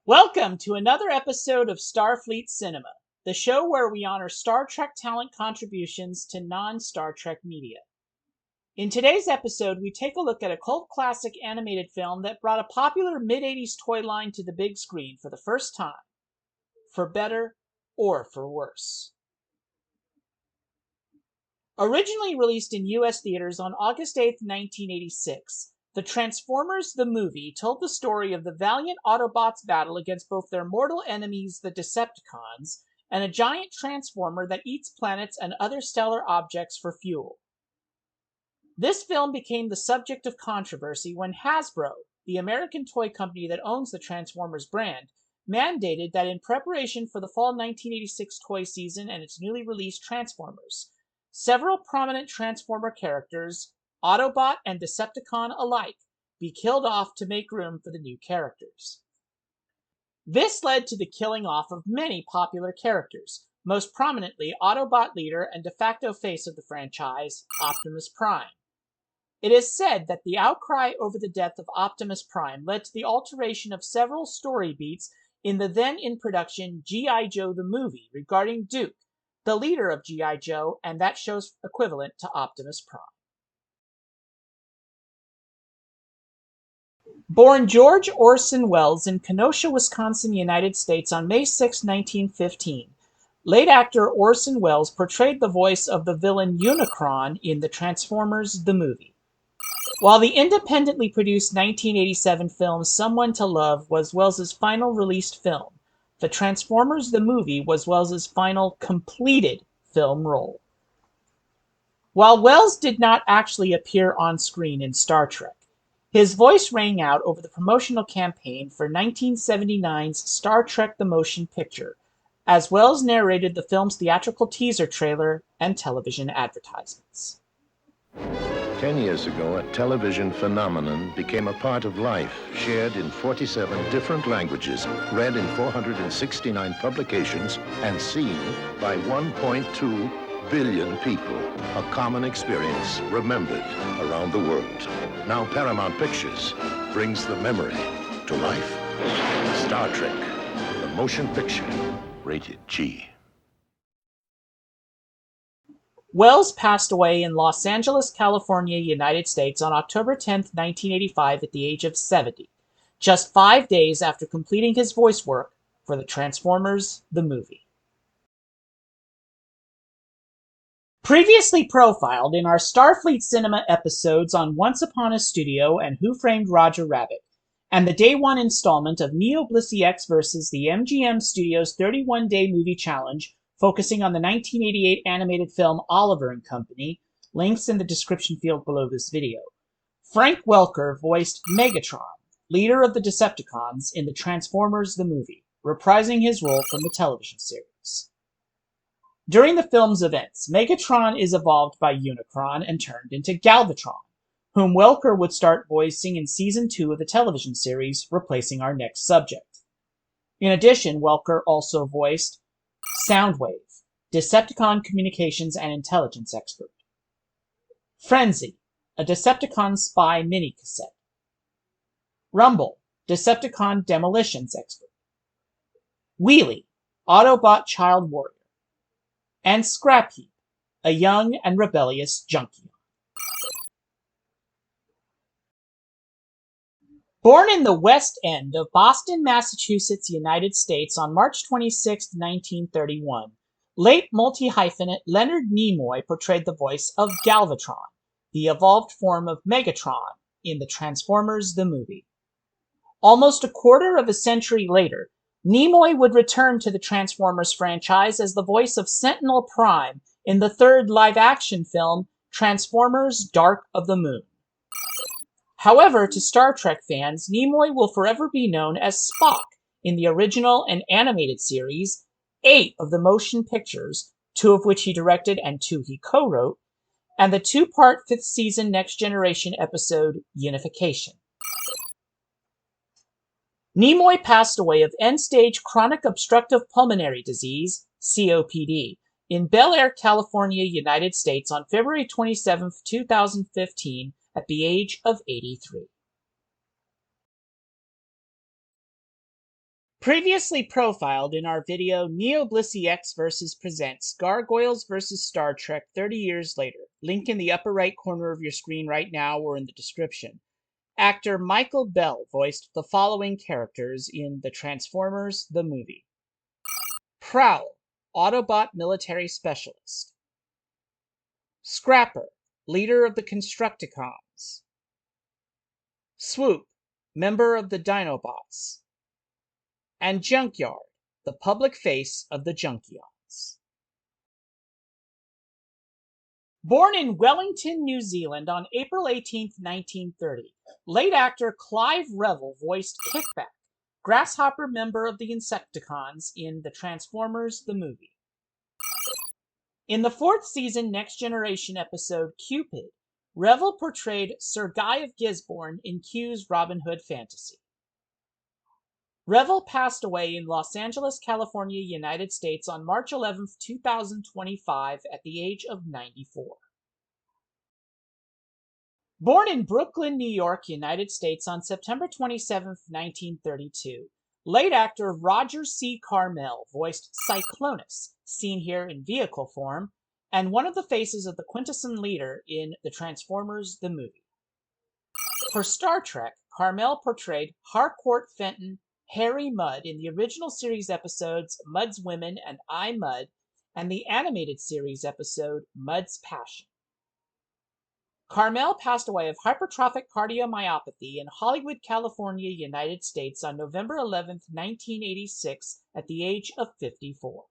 Welcome to another episode of Starfleet Cinema, the show where we honor Star Trek talent contributions to non-Star Trek media. In today's episode, we take a look at a cult classic animated film that brought a popular mid-80s toy line to the big screen for the first time, for better or for worse. Originally released in U.S. theaters on August 8, 1986, The Transformers the movie told the story of the valiant Autobots' battle against both their mortal enemies, the Decepticons, and a giant transformer that eats planets and other stellar objects for fuel. This film became the subject of controversy when Hasbro, the American toy company that owns the Transformers brand, mandated that in preparation for the fall 1986 toy season and its newly released Transformers, several prominent Transformer characters, Autobot and Decepticon alike, be killed off to make room for the new characters. This led to the killing off of many popular characters, most prominently Autobot leader and de facto face of the franchise, Optimus Prime. It is said that the outcry over the death of Optimus Prime led to the alteration of several story beats in the then-in-production G.I. Joe the movie regarding Duke, the leader of G.I. Joe and that show's equivalent to Optimus Prime. Born George Orson Welles in Kenosha, Wisconsin, United States on May 6, 1915, late actor Orson Welles portrayed the voice of the villain Unicron in The Transformers the movie. While the independently produced 1987 film Someone to Love was Welles's final released film, The Transformers the movie was Welles's final completed film role. While Welles did not actually appear on screen in Star Trek, his voice rang out over the promotional campaign for 1979's Star Trek the Motion Picture, as Welles narrated the film's theatrical teaser trailer and television advertisements. 10 years ago, a television phenomenon became a part of life, shared in 47 different languages, read in 469 publications, and seen by 1.2 billion people. A common experience remembered around the world. Now Paramount Pictures brings the memory to life. Star Trek, the motion picture, rated G. Welles passed away in Los Angeles, California, United States on October 10, 1985 at the age of 70, just 5 days after completing his voice work for The Transformers the movie. Previously profiled in our Starfleet Cinema episodes on Once Upon a Studio and Who Framed Roger Rabbit, and the Day 1 installment of NeoBlisseyX versus the MGM Studios 31-Day Movie Challenge, focusing on the 1988 animated film Oliver and Company, links in the description field below this video. Frank Welker voiced Megatron, leader of the Decepticons in The Transformers the movie, reprising his role from the television series. During the film's events, Megatron is evolved by Unicron and turned into Galvatron, whom Welker would start voicing in Season 2 of the television series, replacing our next subject. In addition, Welker also voiced Soundwave, Decepticon communications and intelligence expert. Frenzy, a Decepticon spy mini-cassette. Rumble, Decepticon demolitions expert. Wheelie, Autobot child warrior. And Scrap Heap, a young and rebellious junkie. Born in the West End of Boston, Massachusetts, United States on March 26, 1931, late multi-hyphenate Leonard Nimoy portrayed the voice of Galvatron, the evolved form of Megatron in The Transformers the movie. Almost a quarter of a century later, Nimoy would return to the Transformers franchise as the voice of Sentinel Prime in the third live-action film, Transformers: Dark of the Moon. However, to Star Trek fans, Nimoy will forever be known as Spock in the original and animated series, 8 of the motion pictures, 2 of which he directed and 2 he co-wrote, and the 2-part 5th season Next Generation episode, Unification. Nimoy passed away of end-stage chronic obstructive pulmonary disease, COPD, in Bel Air, California, United States on February 27, 2015, at the age of 83. Previously profiled in our video NeoBlisseyX vs. Presents Gargoyles vs. Star Trek 30 years later, link in the upper right corner of your screen right now or in the description. Actor Michael Bell voiced the following characters in The Transformers, the movie. Prowl, Autobot military specialist. Scrapper, leader of the Constructicons. Swoop, member of the Dinobots. And Junkyard, the public face of the Junkions. Born in Wellington, New Zealand on April 18, 1930, late actor Clive Revill voiced Kickback, Grasshopper member of the Insecticons in The Transformers, the movie. In the 4th season Next Generation episode Cupid, Revill portrayed Sir Guy of Gisborne in Q's Robin Hood fantasy. Revill passed away in Los Angeles, California, United States on March 11, 2025 at the age of 94. Born in Brooklyn, New York, United States on September 27, 1932, late actor Roger C. Carmel voiced Cyclonus, seen here in vehicle form, and one of the faces of the Quintesson leader in The Transformers, the movie. For Star Trek, Carmel portrayed Harcourt Fenton Harry Mudd in the original series episodes Mudd's Women and I, Mudd, and the animated series episode Mudd's Passion. Carmel passed away of hypertrophic cardiomyopathy in Hollywood, California, United States on November 11, 1986 at the age of 54.